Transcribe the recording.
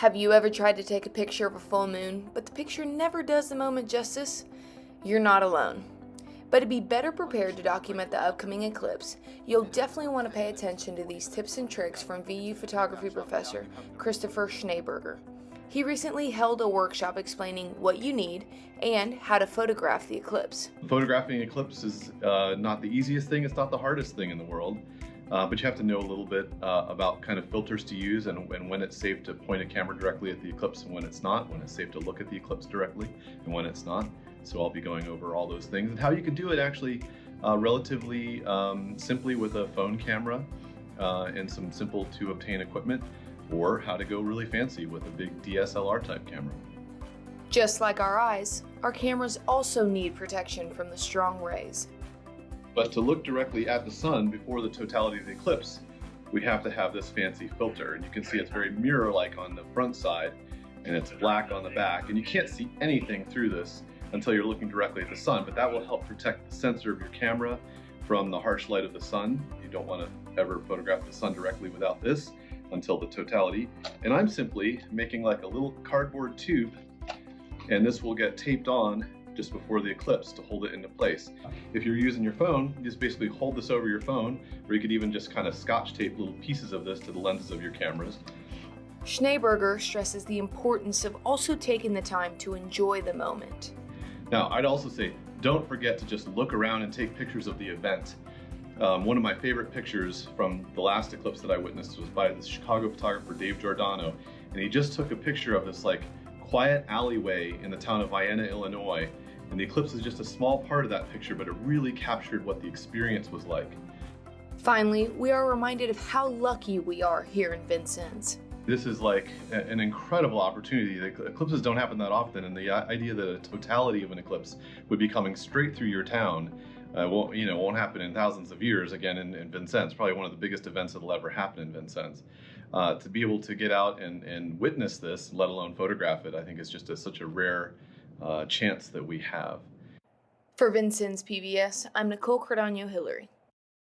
Have you ever tried to take a picture of a full moon, but the picture never does the moment justice? You're not alone. But to be better prepared to document the upcoming eclipse, you'll definitely want to pay attention to these tips and tricks from VU photography professor Christopher Schneeberger. He recently held a workshop explaining what you need and how to photograph the eclipse. Photographing eclipse is not the easiest thing, it's not the hardest thing in the world, but you have to know a little bit about kind of filters to use and when it's safe to point a camera directly at the eclipse and when it's not, when it's safe to look at the eclipse directly and when it's not. So I'll be going over all those things and how you can do it actually relatively simply with a phone camera and some simple to obtain equipment, or how to go really fancy with a big DSLR type camera. Just like our eyes, our cameras also need protection from the strong rays. But to look directly at the sun before the totality of the eclipse, we have to have this fancy filter. And you can see it's very mirror-like on the front side, and it's black on the back. And you can't see anything through this until you're looking directly at the sun, but that will help protect the sensor of your camera from the harsh light of the sun. You don't want to ever photograph the sun directly without this until the totality. And I'm simply making like a little cardboard tube, and this will get taped on just before the eclipse to hold it into place. If you're using your phone, you just basically hold this over your phone, or you could even just kind of scotch tape little pieces of this to the lenses of your cameras. Schneeberger stresses the importance of also taking the time to enjoy the moment. Now, I'd also say, don't forget to just look around and take pictures of the event. One of my favorite pictures from the last eclipse that I witnessed was by the Chicago photographer Dave Giordano, and he just took a picture of this like quiet alleyway in the town of Vienna, Illinois, and the eclipse is just a small part of that picture, but it really captured what the experience was like. Finally, we are reminded of how lucky we are here in Vincennes. This is like an incredible opportunity. The eclipses don't happen that often, and the idea that a totality of an eclipse would be coming straight through your town won't happen in thousands of years again in Vincennes. Probably one of the biggest events that'll ever happen in Vincennes. To be able to get out and witness this, let alone photograph it, I think is just such a rare chance that we have. For Vincennes PBS, I'm Nicole Cardano Hillary.